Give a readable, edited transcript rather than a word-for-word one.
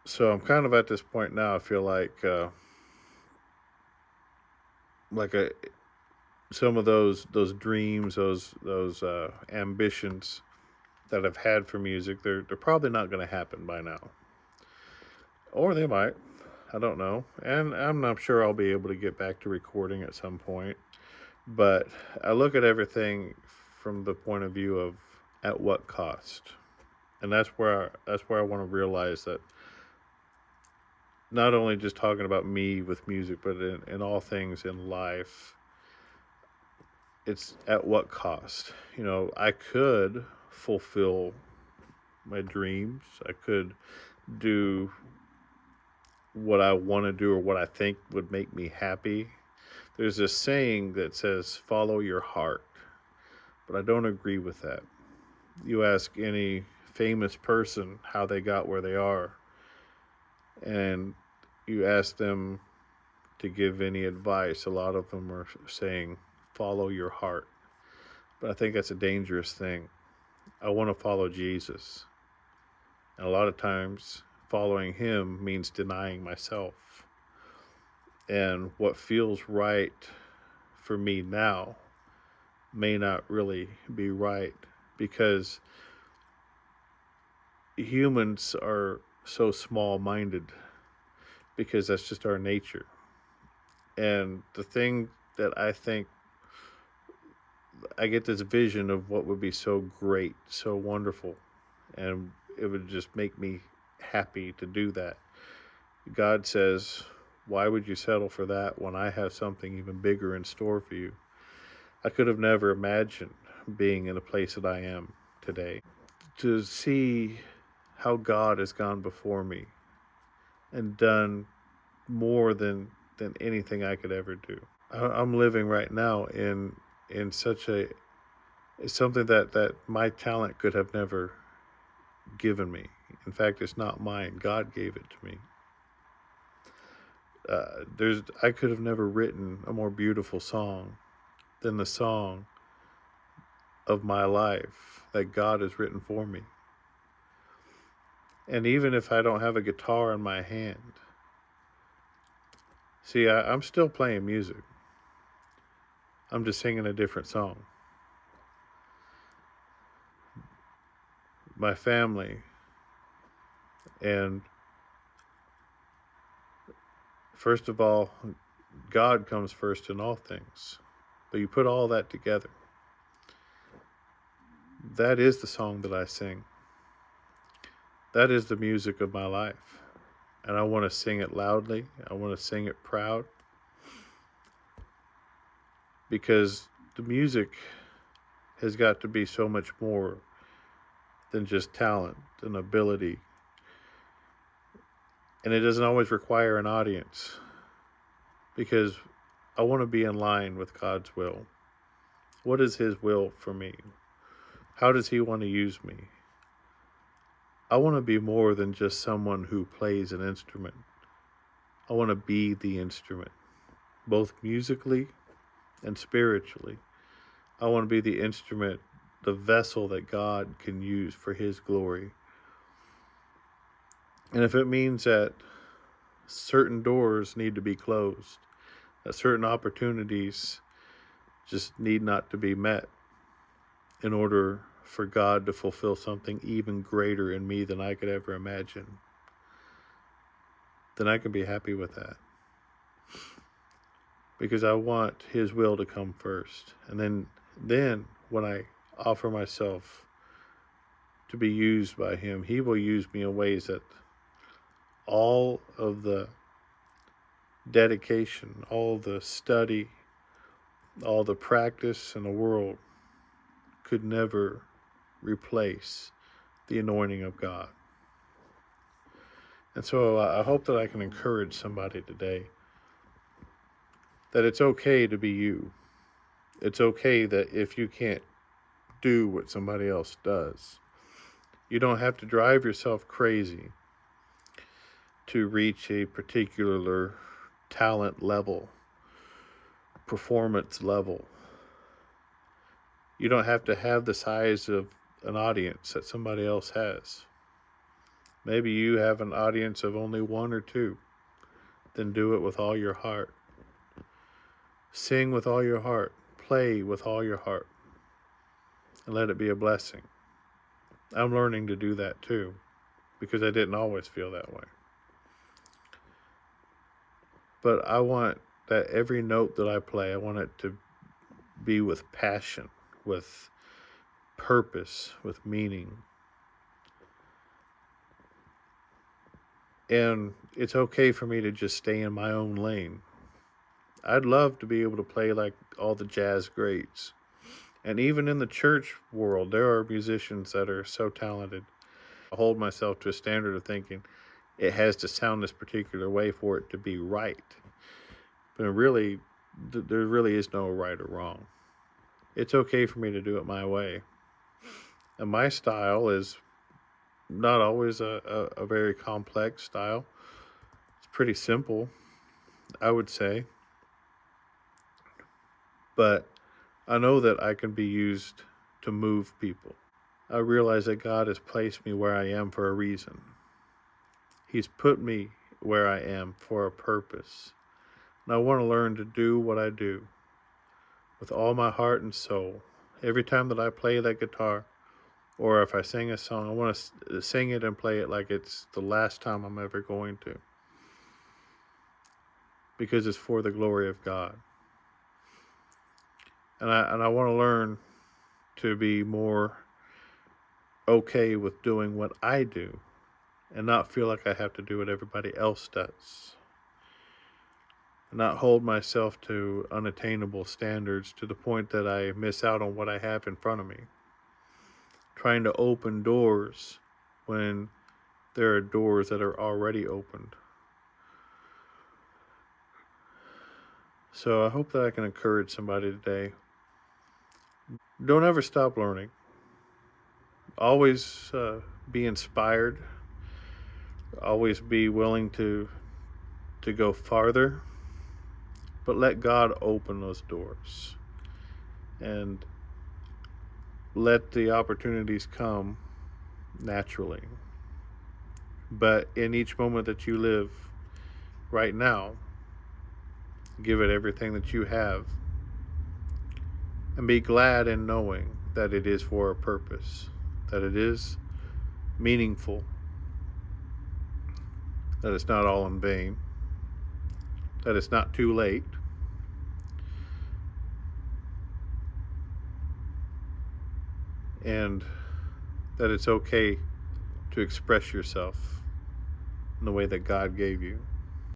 So I'm kind of at this point now. I feel like some of those dreams, those ambitions that I've had for music, they're probably not going to happen by now, or they might. I don't know, and I'm not sure I'll be able to get back to recording at some point. But I look at everything from the point of view of at what cost, and that's where I want to realize that not only just talking about me with music, but in all things in life, it's at what cost. I could fulfill my dreams. I could do what I want to do or what I think would make me happy. There's this saying that says, follow your heart, but I don't agree with that. You ask any famous person how they got where they are, and you ask them to give any advice, a lot of them are saying, follow your heart. But I think that's a dangerous thing. I want to follow Jesus. And a lot of times, following him means denying myself. And what feels right for me now may not really be right because humans are so small minded because that's just our nature. And the thing that I think I get this vision of what would be so great, so wonderful, and it would just make me happy to do that. God says, why would you settle for that when I have something even bigger in store for you? I could have never imagined being in the place that I am today. To see how God has gone before me and done more than anything I could ever do. I'm living right now in such a it's something that my talent could have never given me. In fact, it's not mine. God gave it to me. There's I could have never written a more beautiful song than the song of my life that God has written for me. And even if I don't have a guitar in my hand, see, I'm still playing music. I'm just singing a different song. My family and first of all, God comes first in all things. But you put all that together. That is the song that I sing. That is the music of my life. And I want to sing it loudly. I want to sing it proud because the music has got to be so much more than just talent and ability. And it doesn't always require an audience because I want to be in line with God's will. What is His will for me? How does He want to use me? I want to be more than just someone who plays an instrument. I want to be the instrument, both musically and spiritually. I want to be the instrument, the vessel that God can use for His glory. And if it means that certain doors need to be closed, that certain opportunities just need not to be met in order for God to fulfill something even greater in me than I could ever imagine, then I can be happy with that. Because I want His will to come first. And then when I offer myself to be used by Him, He will use me in ways that all of the dedication, all the study, all the practice in the world could never replace the anointing of God. And so I hope that I can encourage somebody today that it's okay to be you. It's okay that if you can't do what somebody else does, you don't have to drive yourself crazy to reach a particular talent level, performance level. You don't have to have the size of an audience that somebody else has. Maybe you have an audience of only one or two. Then do it with all your heart. Sing with all your heart. Play with all your heart. And let it be a blessing. I'm learning to do that too, because I didn't always feel that way. But I want that every note that I play, I want it to be with passion, with purpose, with meaning. And it's okay for me to just stay in my own lane. I'd love to be able to play like all the jazz greats. And even in the church world, there are musicians that are so talented. I hold myself to a standard of thinking it has to sound this particular way for it to be right. But really, there really is no right or wrong. It's okay for me to do it my way. And my style is not always a very complex style. It's pretty simple, I would say. But I know that I can be used to move people. I realize that God has placed me where I am for a reason. He's put me where I am for a purpose. And I want to learn to do what I do with all my heart and soul. Every time that I play that guitar, or if I sing a song, I want to sing it and play it like it's the last time I'm ever going to. Because it's for the glory of God. And I want to learn to be more okay with doing what I do and not feel like I have to do what everybody else does. And not hold myself to unattainable standards to the point that I miss out on what I have in front of me. Trying to open doors when there are doors that are already opened. So I hope that I can encourage somebody today. Don't ever stop learning. Always be inspired. Always be willing to go farther. But let God open those doors. And let the opportunities come naturally. But in each moment that you live right now, give it everything that you have. And be glad in knowing that it is for a purpose, that it is meaningful, that it's not all in vain, that it's not too late. And that it's okay to express yourself in the way that God gave you.